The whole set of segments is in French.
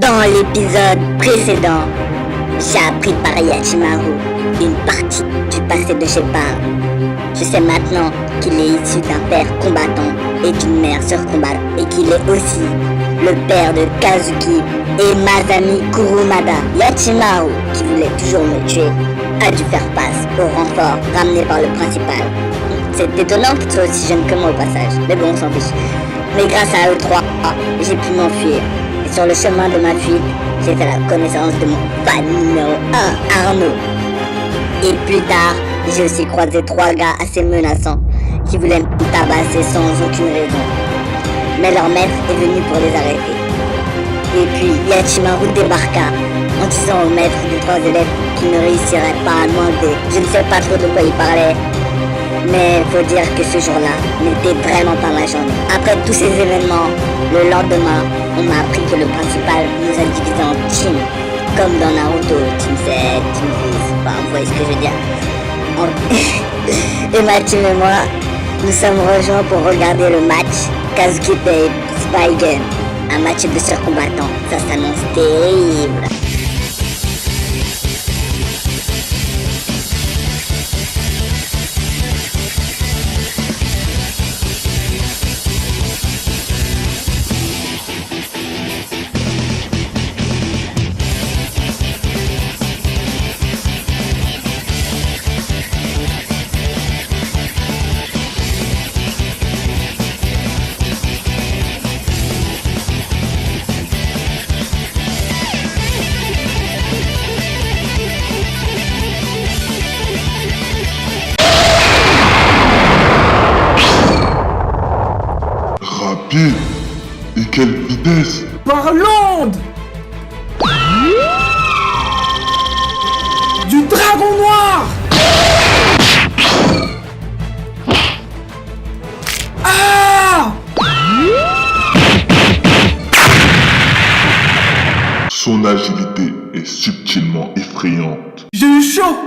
Dans l'épisode précédent, j'ai appris par Yachimaru une partie du passé de Shepard. Je sais maintenant qu'il est issu d'un père combattant et d'une mère surcombattante, et qu'il est aussi le père de Kazuki et Masami Kurumada. Yachimaru, qui voulait toujours me tuer, a dû faire face au renfort ramené par le principal. C'est étonnant qu'il soit aussi jeune que moi au passage, mais bon, on s'en fiche. Mais grâce à eux trois, j'ai pu m'enfuir. Et sur le chemin de ma fuite, j'ai fait la connaissance de mon fan numéro 1, Arnaud. Et plus tard, j'ai aussi croisé trois gars assez menaçants qui voulaient me tabasser sans aucune raison. Mais leur maître est venu pour les arrêter. Et puis Yachimaru débarqua en disant au maître des trois élèves qu'il ne réussirait pas à demander. Je ne sais pas trop de quoi il parlait, mais faut dire que ce jour-là n'était vraiment pas ma journée. Après tous ces événements, le lendemain, on m'a appris que le principal nous a divisés en teams. Comme dans Naruto, Team 7, Team 10, enfin, vous voyez ce que je veux dire. Et ma team et moi, nous sommes rejoints pour regarder le match Kazuki Babe Spygen. Un match de surcombattants, ça s'annonce terrible. Rapide. Et quelle vitesse! Parlons du dragon noir. Ah! Son agilité est subtilement effrayante. J'ai eu chaud.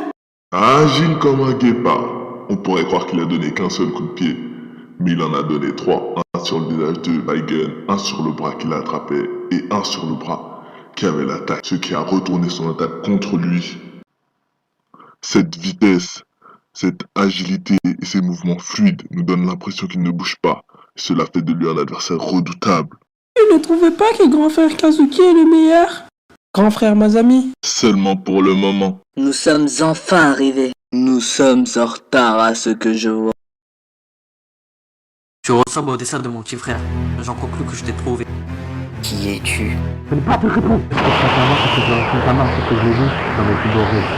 Agile comme un guépard. On pourrait croire qu'il a donné qu'un seul coup de pied. Mais il en a donné trois. Un sur le visage de Baigen, un sur le bras qu'il a attrapé et un sur le bras qui avait l'attaque, ce qui a retourné son attaque contre lui. Cette vitesse, cette agilité et ces mouvements fluides nous donnent l'impression qu'il ne bouge pas. Cela fait de lui un adversaire redoutable. Tu ne trouvez pas que grand frère Kazuki est le meilleur? Grand frère Masami? Seulement pour le moment. Nous sommes enfin arrivés. Nous sommes en retard à ce que je vois. Tu ressembles au dessin de mon petit frère. J'en conclus que je t'ai trouvé. Qui es-tu? Je ne peux pas te répondre. Est-ce que sincèrement, c'est que je raconte ta main, c'est que j'ai vu dans mes plus beaux rêves.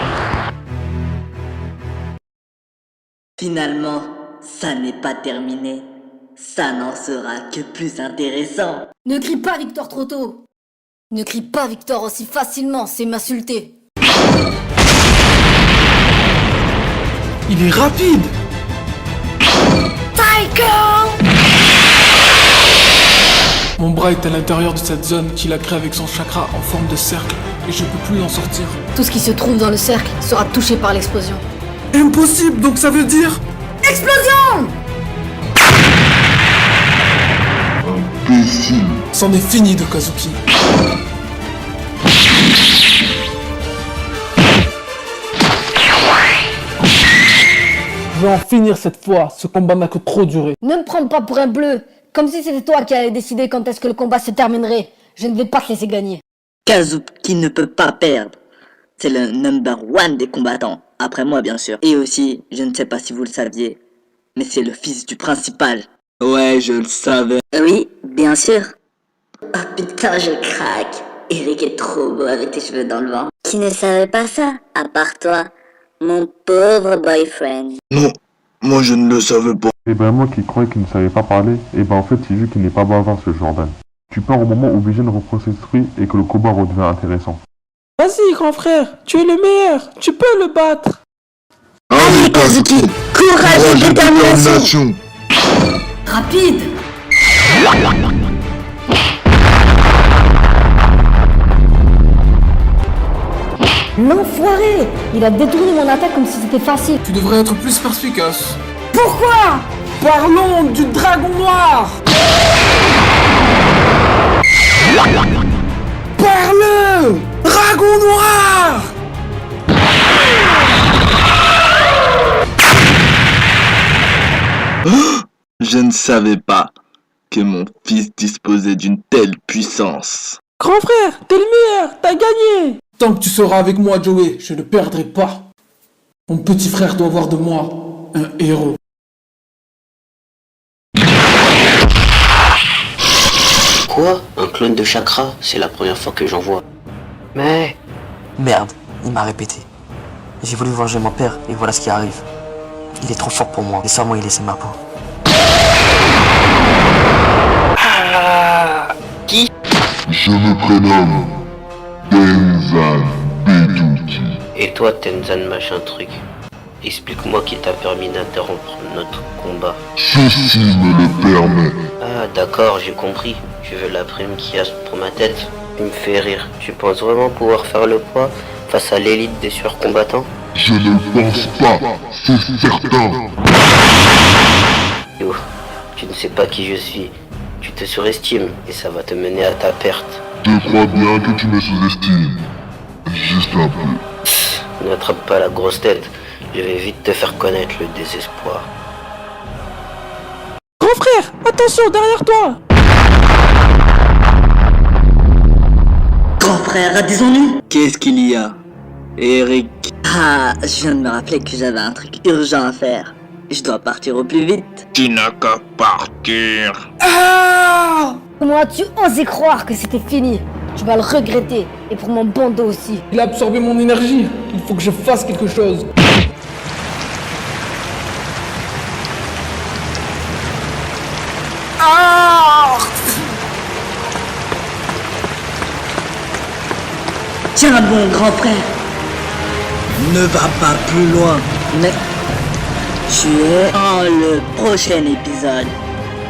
Finalement, ça n'est pas terminé. Ça n'en sera que plus intéressant. Ne crie pas Victor trop tôt. Ne crie pas Victor aussi facilement, c'est m'insulter. Il est rapide. Mon bras est à l'intérieur de cette zone qu'il a créée avec son chakra en forme de cercle et je peux plus en sortir. Tout ce qui se trouve dans le cercle sera touché par l'explosion. Impossible, donc ça veut dire... Explosion! Imbécile. C'en est fini de Kazuki. Je vais en finir cette fois, ce combat n'a que trop duré. Ne me prends pas pour un bleu, comme si c'était toi qui allais décider quand est-ce que le combat se terminerait. Je ne vais pas te laisser gagner. Kazuki ne peut pas perdre. C'est le number one des combattants. Après moi, bien sûr. Et aussi, je ne sais pas si vous le saviez, mais c'est le fils du principal. Ouais, je le savais. Oui, bien sûr. Oh putain, je craque. Eric est trop beau avec tes cheveux dans le vent. Qui ne savait pas ça, à part toi, mon pauvre boyfriend. Non, moi je ne le savais pas. Et ben moi qui croyais qu'il ne savait pas parler, et ben en fait c'est vu qu'il n'est pas bavard ce Jordan. Tu pars au moment où Vision reprend ses esprits et que le combat redevient intéressant. Vas-y grand frère, tu es le meilleur, tu peux le battre. Allez Kazuki, Courage et détermination. Rapide! L'enfoiré! Il a détourné mon attaque comme si c'était facile. Tu devrais être plus perspicace. Pourquoi? Parlons du dragon noir. Parle! Dragon noir! Je ne savais pas que mon fils disposait d'une telle puissance. Grand frère, t'es le meilleur, t'as gagné! Tant que tu seras avec moi, Joey, je ne perdrai pas. Mon petit frère doit voir de moi un héros. Quoi? Un clone de Chakra? C'est la première fois que j'en vois. Mais... Merde, il m'a répété. J'ai voulu venger mon père et voilà ce qui arrive. Il est trop fort pour moi, laissez-moi y laisser ma peau. Qui? Je me prénomme Tenzan Bedouki. Et toi, Tenzan machin truc. Explique-moi qui t'a permis d'interrompre notre combat. Ceci me le permet. Ah d'accord, j'ai compris. Tu veux la prime qu'il y a pour ma tête? Tu me fais rire. Tu penses vraiment pouvoir faire le poids face à l'élite des surcombattants? Je ne pense pas, c'est certain. Yo, tu ne sais pas qui je suis. Tu te surestimes et ça va te mener à ta perte. Je crois bien que tu me sous-estimes. Juste un peu. N'attrape pas la grosse tête. Je vais vite te faire connaître le désespoir. Grand frère, attention, derrière toi! Grand frère, disons-nous. Qu'est-ce qu'il y a, Eric? Ah, je viens de me rappeler que j'avais un truc urgent à faire. Je dois partir au plus vite. Tu n'as qu'à partir. Ah! Comment as-tu osé croire que c'était fini? Tu vas le regretter, et pour mon bon dos aussi. Il a absorbé mon énergie. Il faut que je fasse quelque chose. Ah! Tiens bon, grand frère. Ne va pas plus loin. Mais tu es dans le prochain épisode.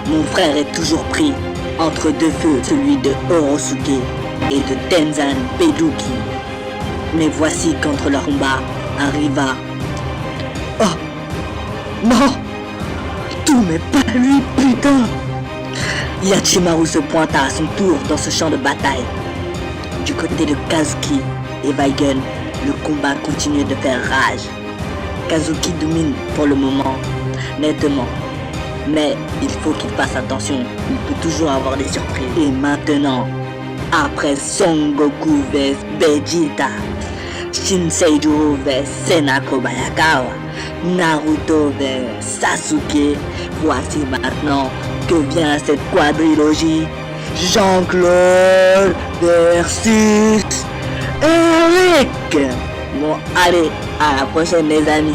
Mon frère est toujours pris entre deux feux, celui de Orosuke et de Tenzan Bedouki. Mais voici qu'entre leur combat arriva... Oh non! Tout mais pas lui, putain! Yachimaru se pointa à son tour dans ce champ de bataille. Du côté de Kazuki et Weigen, le combat continuait de faire rage. Kazuki domine pour le moment, nettement. Mais il faut qu'il fasse attention, il peut toujours avoir des surprises. Et maintenant, après Son Goku vs Vegeta, Shinseiju vs Senako Bayakawa, Naruto vs Sasuke, voici maintenant que vient cette quadrilogie. Jean-Claude versus Eric. Bon, allez, à la prochaine les amis.